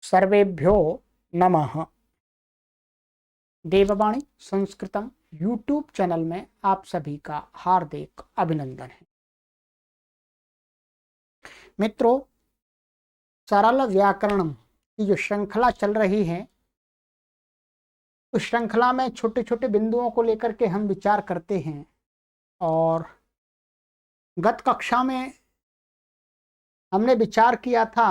सर्वेभ्यो नमः। देववाणी संस्कृतम YouTube channel में आप सभी का हार्दिक अभिनंदन है। मित्रों, सरल व्याकरण की जो श्रृंखला चल रही है, उस श्रृंखला में छोटे छोटे बिंदुओं को लेकर के हम विचार करते हैं। और गत कक्षा में हमने विचार किया था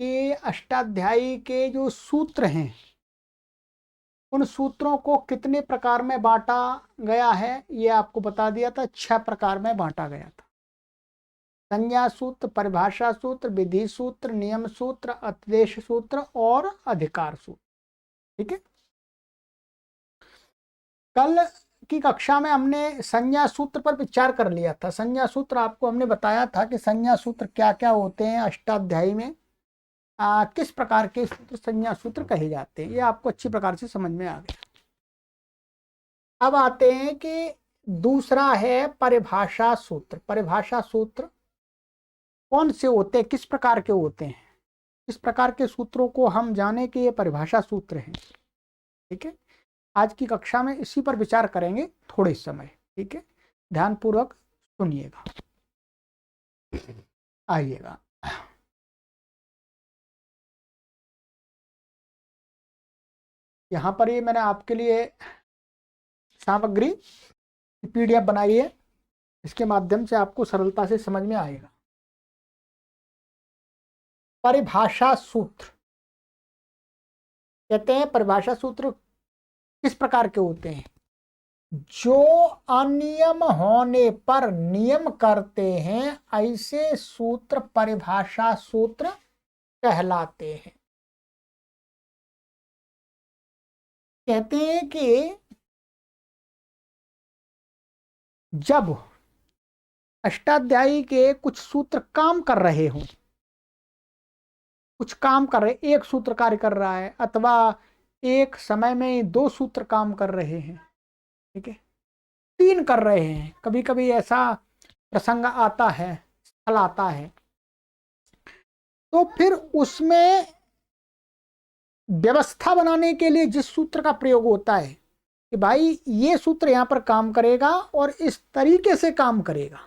कि अष्टाध्यायी के जो सूत्र हैं, उन सूत्रों को कितने प्रकार में बांटा गया है, ये आपको बता दिया था। 6 प्रकार में बांटा गया था। संज्ञा सूत्र, परिभाषा सूत्र, विधि सूत्र, नियम सूत्र, अतिदेश सूत्र और अधिकार सूत्र। ठीक है। कल की कक्षा में हमने संज्ञा सूत्र पर विचार कर लिया था। संज्ञा सूत्र आपको हमने बताया था कि संज्ञा सूत्र क्या क्या होते हैं, अष्टाध्यायी में किस प्रकार के सूत्र संज्ञा सूत्र कहे जाते हैं। ये आपको अच्छी प्रकार से समझ में आ गया। अब आते हैं कि दूसरा है परिभाषा सूत्र। परिभाषा सूत्र कौन से होते हैं, किस प्रकार के होते हैं, किस प्रकार के सूत्रों को हम जाने कि ये परिभाषा सूत्र हैं। ठीक है। आज की कक्षा में इसी पर विचार करेंगे थोड़े समय। ठीक है, ध्यानपूर्वक सुनिएगा, आइएगा। यहाँ पर ये मैंने आपके लिए सामग्री PDF बनाई है, इसके माध्यम से आपको सरलता से समझ में आएगा। परिभाषा सूत्र कहते हैं, परिभाषा सूत्र किस प्रकार के होते हैं? जो अनियम होने पर नियम करते हैं, ऐसे सूत्र परिभाषा सूत्र कहलाते हैं। कहते हैं कि जब अष्टाध्यायी के कुछ सूत्र काम कर रहे हों, कुछ काम कर रहे, एक सूत्र कार्य कर रहा है, अथवा एक समय में 2 सूत्र काम कर रहे हैं, ठीक है, 3 कर रहे हैं, कभी कभी ऐसा प्रसंग आता है, स्थल आता है, तो फिर उसमें व्यवस्था बनाने के लिए जिस सूत्र का प्रयोग होता है कि भाई ये सूत्र यहां पर काम करेगा और इस तरीके से काम करेगा,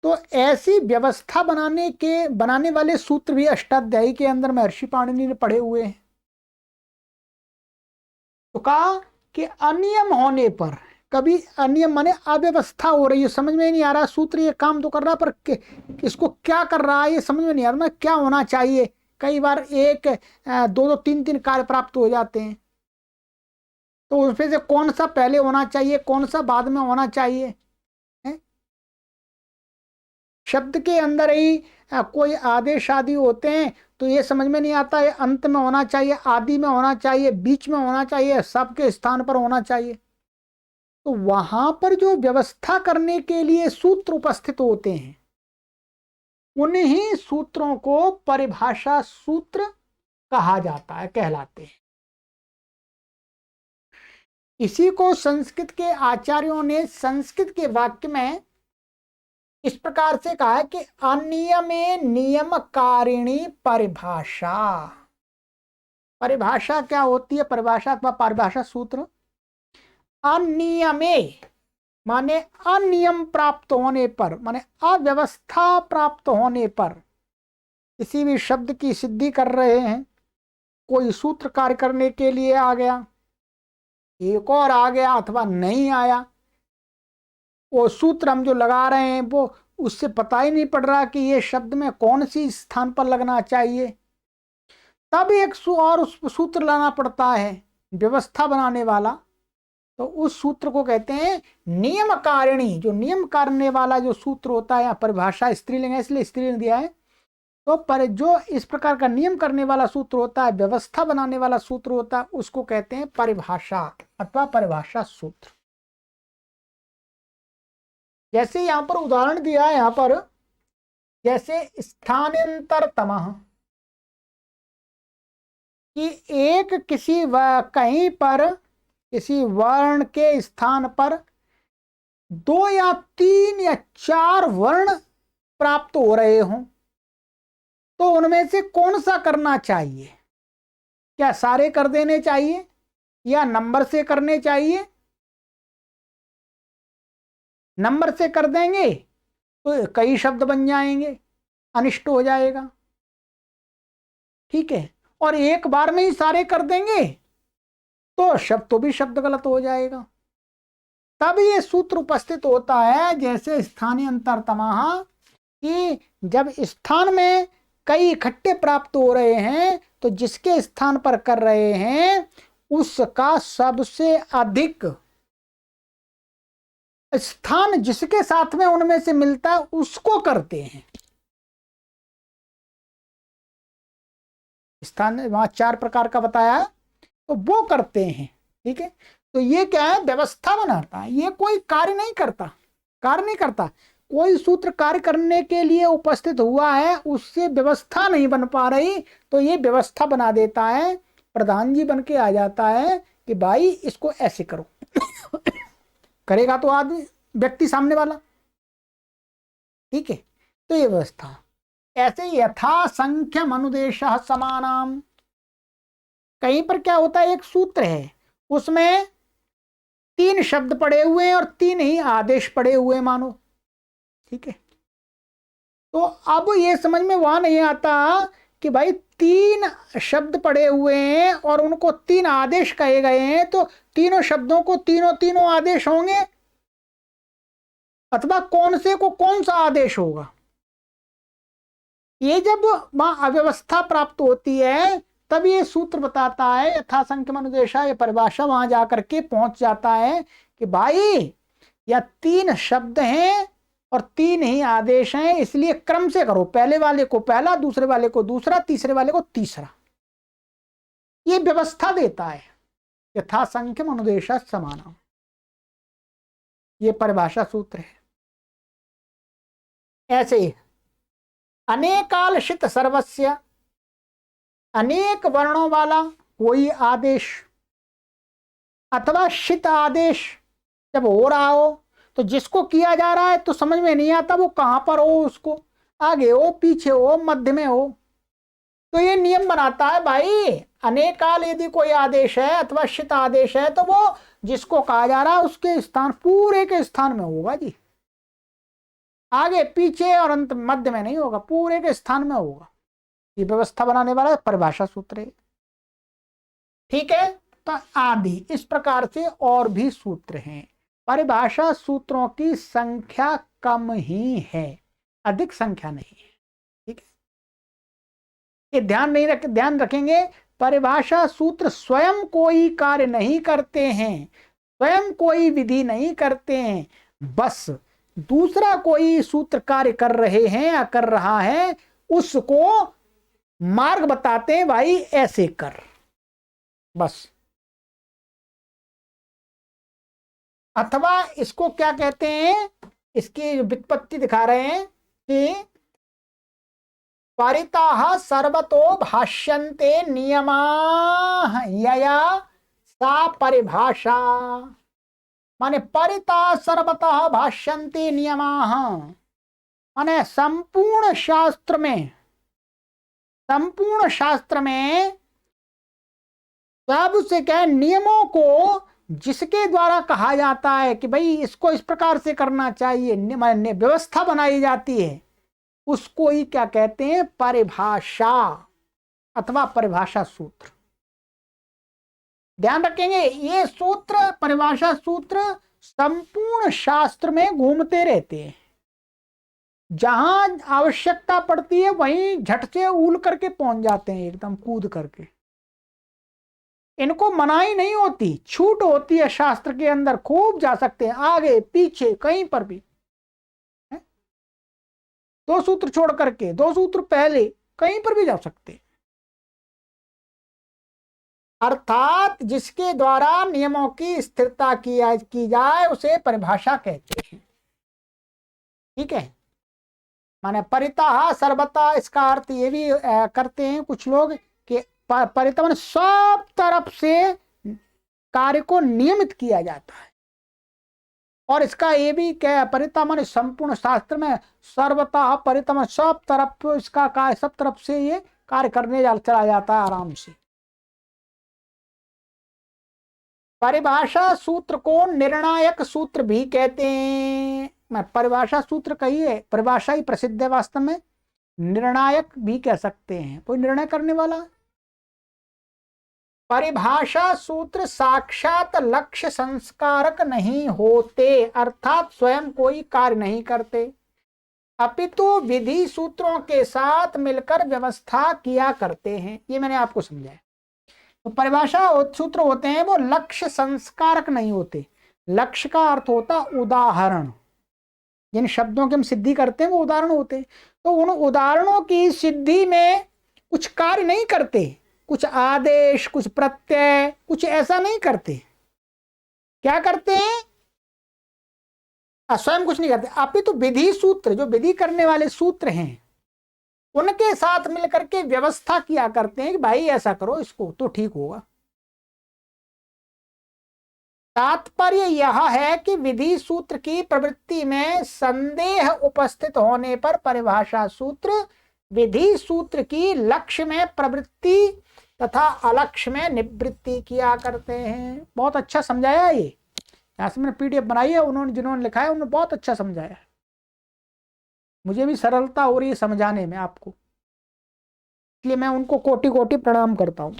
तो ऐसी व्यवस्था बनाने वाले सूत्र भी अष्टाध्यायी के अंदर महर्षि पाणिनि ने पढ़े हुए हैं। तो कहा कि अनियम होने पर, कभी अनियम माने अव्यवस्था हो रही है, समझ में नहीं आ रहा, सूत्र ये काम तो कर रहा पर इसको क्या कर रहा है ये समझ में नहीं आ रहा, क्या होना चाहिए। कई बार 1 2 3 कार्य प्राप्त हो जाते हैं, तो उसमें से कौन सा पहले होना चाहिए, कौन सा बाद में होना चाहिए। शब्द के अंदर ही कोई आदेश आदि होते हैं, तो ये समझ में नहीं आता है अंत में होना चाहिए, आदि में होना चाहिए, बीच में होना चाहिए, सबके स्थान पर होना चाहिए। तो वहां पर जो व्यवस्था करने के लिए सूत्र उपस्थित होते हैं, उन्हीं सूत्रों को परिभाषा सूत्र कहा जाता है, कहलाते हैं। इसी को संस्कृत के आचार्यों ने संस्कृत के वाक्य में इस प्रकार से कहा है कि अनियमे नियमकारिणी परिभाषा। परिभाषा क्या होती है? परिभाषा अथवा परिभाषा सूत्र, अनियमे माने अनियम प्राप्त होने पर, माने अव्यवस्था प्राप्त होने पर, किसी भी शब्द की सिद्धि कर रहे हैं, कोई सूत्र कार्य करने के लिए आ गया, एक और आ गया अथवा नहीं आया, वो सूत्र हम जो लगा रहे हैं वो उससे पता ही नहीं पड़ रहा कि ये शब्द में कौन सी स्थान पर लगना चाहिए, तब एक और उस सूत्र लाना पड़ता है व्यवस्था बनाने वाला। तो उस सूत्र को कहते हैं नियमकारिणी। जो नियम करने वाला जो सूत्र होता है, यहाँ परिभाषा स्त्रीलिंग है इसलिए स्त्रीलिंग दिया है, तो पर जो इस प्रकार का नियम करने वाला सूत्र होता है, व्यवस्था बनाने वाला सूत्र होता है, उसको कहते हैं परिभाषा अथवा परिभाषा सूत्र। जैसे यहां पर उदाहरण दिया है, यहां पर जैसे स्थानांतरतमः, कि एक किसी कहीं पर किसी वर्ण के स्थान पर 2 या 3 या 4 वर्ण प्राप्त हो रहे हों तो उनमें से कौन सा करना चाहिए? क्या सारे कर देने चाहिए या नंबर से करने चाहिए? नंबर से कर देंगे तो कई शब्द बन जाएंगे, अनिष्ट हो जाएगा। ठीक है, और एक बार में ही सारे कर देंगे तो भी शब्द गलत हो जाएगा। तब ये सूत्र उपस्थित होता है जैसे स्थानीय अंतरतमः, कि जब स्थान में कई इकट्ठे प्राप्त हो रहे हैं तो जिसके स्थान पर कर रहे हैं उसका सबसे अधिक स्थान जिसके साथ में उनमें से मिलता है उसको करते हैं। स्थान वहां 4 प्रकार का बताया तो वो करते हैं। ठीक है, तो ये क्या है? व्यवस्था बनाता है, ये कोई कार्य नहीं करता। कार्य नहीं करता, कोई सूत्र कार्य करने के लिए उपस्थित हुआ है, उससे व्यवस्था नहीं बन पा रही तो ये व्यवस्था बना देता है, प्रधान जी बन के आ जाता है कि भाई इसको ऐसे करो। करेगा तो आदमी, व्यक्ति सामने वाला। ठीक है, तो ये व्यवस्था। ऐसे यथा संख्य अनुदेश समानाम, कहीं पर क्या होता है, एक सूत्र है उसमें 3 शब्द पड़े हुए हैं और 3 ही आदेश पड़े हुए मानो। ठीक है, तो अब ये समझ में वहां नहीं आता कि भाई 3 शब्द पड़े हुए हैं और उनको 3 आदेश कहे गए हैं, तो तीनों शब्दों को तीनों आदेश होंगे, अथवा कौन से को कौन सा आदेश होगा। ये जब वहां अव्यवस्था प्राप्त होती है तब ये सूत्र बताता है, यथा संख्य अनुदेशा, ये परिभाषा वहां जाकर के पहुंच जाता है कि भाई या 3 शब्द हैं और 3 ही आदेश हैं, इसलिए क्रम से करो, पहले वाले को पहला, दूसरे वाले को दूसरा, तीसरे वाले को तीसरा। ये व्यवस्था देता है, यथा संख्य अनुदेशा समाना, ये परिभाषा सूत्र है। ऐसे ही अनेकालशित सर्वस्य, अनेक वर्णों वाला कोई आदेश अथवा शित आदेश जब हो रहा हो तो जिसको किया जा रहा है तो समझ में नहीं आता वो कहां पर हो, उसको आगे हो, पीछे हो, मध्य में हो, तो ये नियम बनाता है भाई, अनेकाल यदि कोई आदेश है अथवा शित आदेश है तो वो जिसको कहा जा रहा है उसके स्थान, पूरे के स्थान में होगा जी, आगे पीछे और अंत मध्य में नहीं होगा, पूरे के स्थान में होगा। ये व्यवस्था बनाने वाला परिभाषा सूत्र है। ठीक है, तो आदि इस प्रकार से और भी सूत्र हैं। परिभाषा सूत्रों की संख्या कम ही है, अधिक संख्या नहीं है। ठीक है, ये ध्यान रखेंगे, परिभाषा सूत्र स्वयं कोई कार्य नहीं करते हैं, स्वयं कोई विधि नहीं करते हैं, बस दूसरा कोई सूत्र कार्य कर रहे हैं या कर रहा है उसको मार्ग बताते हैं, भाई ऐसे कर, बस। अथवा इसको क्या कहते हैं, इसकी व्युत्पत्ति दिखा रहे हैं कि परिताः सर्वतो भाष्यन्ते नियमाः यया सा परिभाषा, माने परिताः सर्वतः भाष्यन्ते नियमाः, माने संपूर्ण शास्त्र में सबसे क्या नियमों को जिसके द्वारा कहा जाता है कि भाई इसको इस प्रकार से करना चाहिए, व्यवस्था बनाई जाती है, उसको ही क्या कहते हैं, परिभाषा अथवा परिभाषा सूत्र। ध्यान रखेंगे, ये सूत्र, परिभाषा सूत्र संपूर्ण शास्त्र में घूमते रहते हैं, जहां आवश्यकता पड़ती है वहीं झट से उल करके पहुंच जाते हैं, एकदम कूद करके। इनको मनाही नहीं होती, छूट होती है, शास्त्र के अंदर खूब जा सकते हैं, आगे पीछे कहीं पर भी, 2 सूत्र छोड़ करके 2 सूत्र पहले कहीं पर भी जा सकते हैं। अर्थात जिसके द्वारा नियमों की स्थिरता की जाए उसे परिभाषा कहते हैं। ठीक है, माने परितः सर्वथा, इसका अर्थ ये भी करते हैं कुछ लोग कि परितः माने सब तरफ से कार्य को नियमित किया जाता है, और इसका ये भी क्या परिता माने संपूर्ण शास्त्र में सर्वतः परितम, सब तरफ इसका कार्य, सब तरफ से ये कार्य करने चला जाता है आराम से। परिभाषा सूत्र को निर्णायक सूत्र भी कहते हैं। मैं परिभाषा सूत्र कहिए, परिभाषा ही प्रसिद्ध है वास्तव में, निर्णायक भी कह सकते हैं, कोई निर्णय करने वाला। परिभाषा सूत्र साक्षात लक्ष्य संस्कारक नहीं होते, अर्थात स्वयं कोई कार्य नहीं करते, अपितु विधि सूत्रों के साथ मिलकर व्यवस्था किया करते हैं। ये मैंने आपको समझाया। तो परिभाषा सूत्र होते हैं वो लक्ष्य संस्कारक नहीं होते। लक्ष्य का अर्थ होता उदाहरण, जिन शब्दों की हम सिद्धि करते हैं वो उदाहरण होते हैं। तो उन उदाहरणों की सिद्धि में कुछ कार्य नहीं करते, कुछ आदेश, कुछ प्रत्यय, कुछ ऐसा नहीं करते। क्या करते हैं? स्वयं कुछ नहीं करते, अपितु विधि सूत्र, जो विधि करने वाले सूत्र हैं उनके साथ मिलकर के व्यवस्था किया करते हैं कि भाई ऐसा करो इसको तो ठीक होगा। तात्पर्य यह है कि विधि सूत्र की प्रवृत्ति में संदेह उपस्थित होने पर परिभाषा सूत्र विधि सूत्र की लक्ष्य में प्रवृत्ति तथा अलक्ष्य में निवृत्ति किया करते हैं। बहुत अच्छा समझाया ये, यहाँ से मैंने पीडीएफ बनाई है, उन्होंने जिन्होंने लिखा है उन्होंने बहुत अच्छा समझाया है। मुझे भी सरलता हो रही है समझाने में आपको, इसलिए मैं उनको कोटि कोटि प्रणाम करता हूं।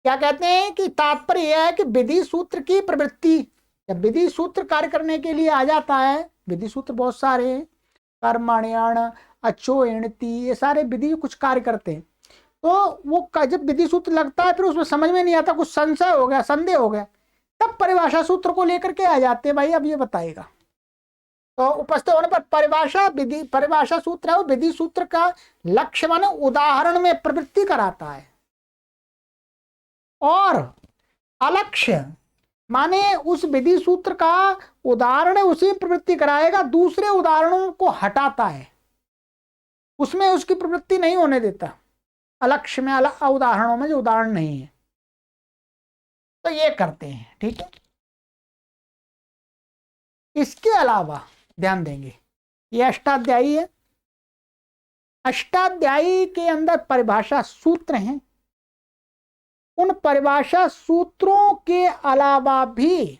क्या कहते हैं कि तात्पर्य यह है कि विधि सूत्र की प्रवृत्ति, जब विधि सूत्र कार्य करने के लिए आ जाता है, विधि सूत्र बहुत सारे हैं, कर्मण्यण, अच्छो, इणति, ये सारे विधि कुछ कार्य करते हैं। तो वो जब विधि सूत्र लगता है फिर उसमें समझ में नहीं आता, कुछ संशय हो गया, संदेह हो गया, तब परिभाषा सूत्र को लेकर के आ जाते हैं, भाई अब ये बताएगा। तो उपस्थित होने पर परिभाषा सूत्र है वो विधि सूत्र का लक्ष्य माने उदाहरण में प्रवृत्ति कराता है, और अलक्ष्य माने उस विधि सूत्र का उदाहरण है उसी में प्रवृत्ति कराएगा, दूसरे उदाहरणों को हटाता है, उसमें उसकी प्रवृत्ति नहीं होने देता। अलक्ष्य में, उदाहरणों में जो उदाहरण नहीं है, तो ये करते हैं। ठीक है, इसके अलावा ध्यान देंगे ये अष्टाध्यायी है, अष्टाध्यायी के अंदर परिभाषा सूत्र हैं। उन परिभाषा सूत्रों के अलावा भी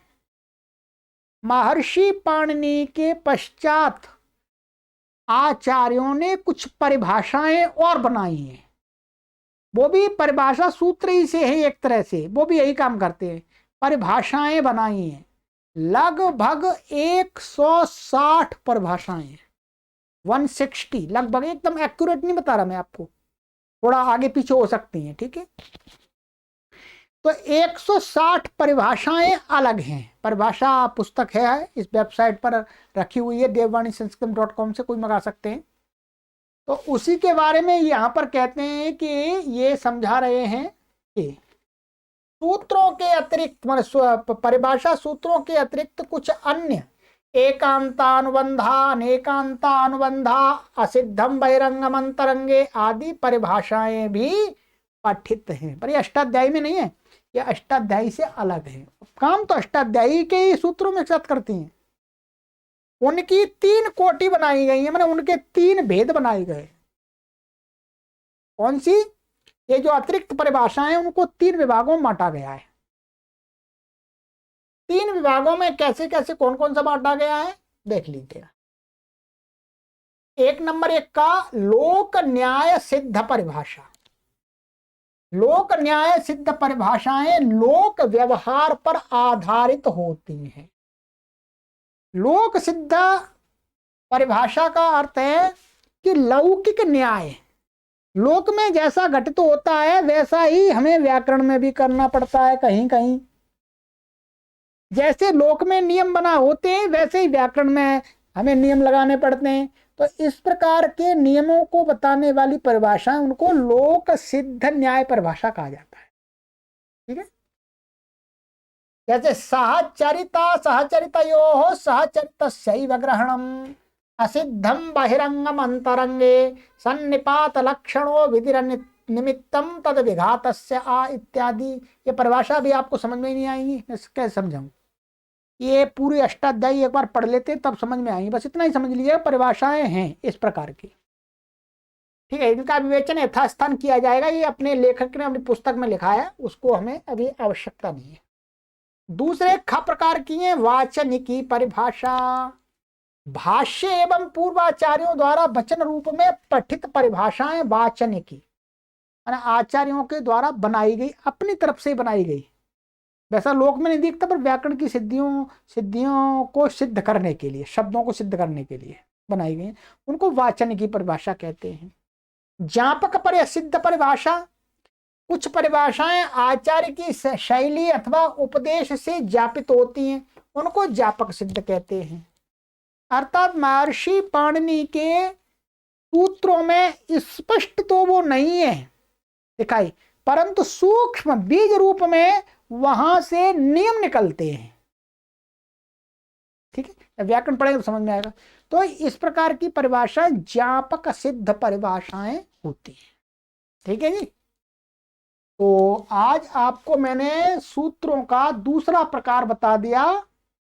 महर्षि पाणिनि के पश्चात आचार्यों ने कुछ परिभाषाएं और बनाई हैं, वो भी परिभाषा सूत्र ही से है एक तरह से, वो भी यही काम करते हैं, परिभाषाएं बनाई हैं। लगभग 160 परिभाषाएं, 160 लगभग, एकदम एक्यूरेट नहीं बता रहा मैं आपको, थोड़ा आगे पीछे हो सकती हैं। ठीक है, तो 160 परिभाषाएं अलग हैं। परिभाषा पुस्तक है, इस वेबसाइट पर रखी हुई है, devvanisanskritam.com से कोई मंगा सकते हैं। तो उसी के बारे में यहाँ पर कहते हैं कि ये समझा रहे हैं कि सूत्रों के अतिरिक्त, परिभाषा सूत्रों के अतिरिक्त कुछ अन्य एकांतानुबंधा, अनेकांतानुबंधा, असिद्धम बहिरंगम अंतरंगे आदि परिभाषाएं भी पठित हैं, पर ये अष्टाध्यायी में नहीं है, ये अष्टाध्यायी से अलग है। काम तो अष्टाध्यायी के ही सूत्रों में साथ करती हैं, उनकी 3 कोटि बनाई गई है, मैंने उनके 3 भेद बनाए गए। कौन सी? ये जो अतिरिक्त परिभाषाएं उनको 3 विभागों में बांटा गया है। 3 विभागों में कैसे कैसे कौन कौन सा बांटा गया है देख लीजिएगा। 1 नंबर 1 का लोक न्याय सिद्ध परिभाषा। लोक न्याय सिद्ध परिभाषाएं लोक व्यवहार पर आधारित होती हैं। लोक सिद्ध परिभाषा का अर्थ है कि लौकिक न्याय, लोक में जैसा घटित होता है वैसा ही हमें व्याकरण में भी करना पड़ता है। कहीं कहीं जैसे लोक में नियम बना होते हैं वैसे ही व्याकरण में हमें नियम लगाने पड़ते हैं। तो इस प्रकार के नियमों को बताने वाली परिभाषा, उनको लोक सिद्ध न्याय परिभाषा कहा जाता है। ठीक है, जैसे सहचरिता सहचरितयोः सहचरितस्यैव ग्रहणम्, असिद्धम बहिरंगम अंतरंगे, सन्निपात लक्षणों विधिर निमित्तम तद विघातस्य आ इत्यादि। ये परिभाषा भी आपको समझ में नहीं आएंगी, मैं कैसे समझाऊं। ये पूरी अष्टाध्यायी एक बार पढ़ लेते तब समझ में आएंगे, बस इतना ही समझ लीजिएगा परिभाषाएं हैं इस प्रकार की, ठीक है। इनका विवेचन यथास्थान किया जाएगा, ये अपने लेखक ने अपनी पुस्तक में लिखा है, उसको हमें अभी आवश्यकता नहीं है। दूसरे ख प्रकार की है वाचनिकी परिभाषा, भाष्य एवं पूर्वाचार्यों द्वारा वचन रूप में पठित परिभाषाएं वाचनिकी, आचार्यों के द्वारा बनाई गई, अपनी तरफ से बनाई गई, वैसा लोक में नहीं दिखता, पर व्याकरण की सिद्धियों को सिद्ध करने के लिए, शब्दों को सिद्ध करने के लिए बनाई गई, उनको वाचनिकी परिभाषा कहते हैं। ज्ञापक पर सिद्ध परिभाषा, कुछ परिभाषाएं आचार्य की शैली अथवा उपदेश से ज्ञापित होती हैं, उनको ज्ञापक सिद्ध कहते हैं। अर्थात महर्षि पाणिनि के सूत्रों में स्पष्ट तो वो नहीं है दिखाई, परंतु सूक्ष्म बीज रूप में वहां से नियम निकलते हैं, ठीक है। व्याकरण पढ़ेंगे तो समझ में आएगा। तो इस प्रकार की परिभाषा ज्ञापक सिद्ध परिभाषाएं होती है, ठीक है जी। तो आज आपको मैंने सूत्रों का दूसरा प्रकार बता दिया,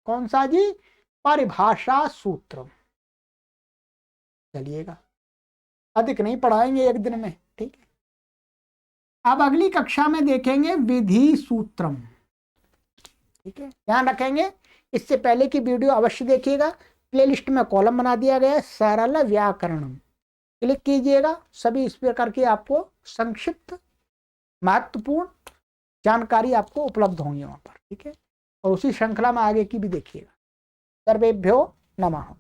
कौन सा जी? परिभाषा सूत्र। चलिएगा, अधिक नहीं पढ़ाएंगे एक दिन में, ठीक है। अब अगली कक्षा में देखेंगे विधि सूत्रम, ठीक है, ध्यान रखेंगे। इससे पहले की वीडियो अवश्य देखिएगा, प्लेलिस्ट में कॉलम बना दिया गया है सरल व्याकरणम, क्लिक कीजिएगा, सभी इस प्रकार की आपको संक्षिप्त महत्वपूर्ण जानकारी आपको उपलब्ध होंगी वहां पर, ठीक है। और उसी श्रृंखला में आगे की भी देखिएगा। सर्वेभ्यो नमः।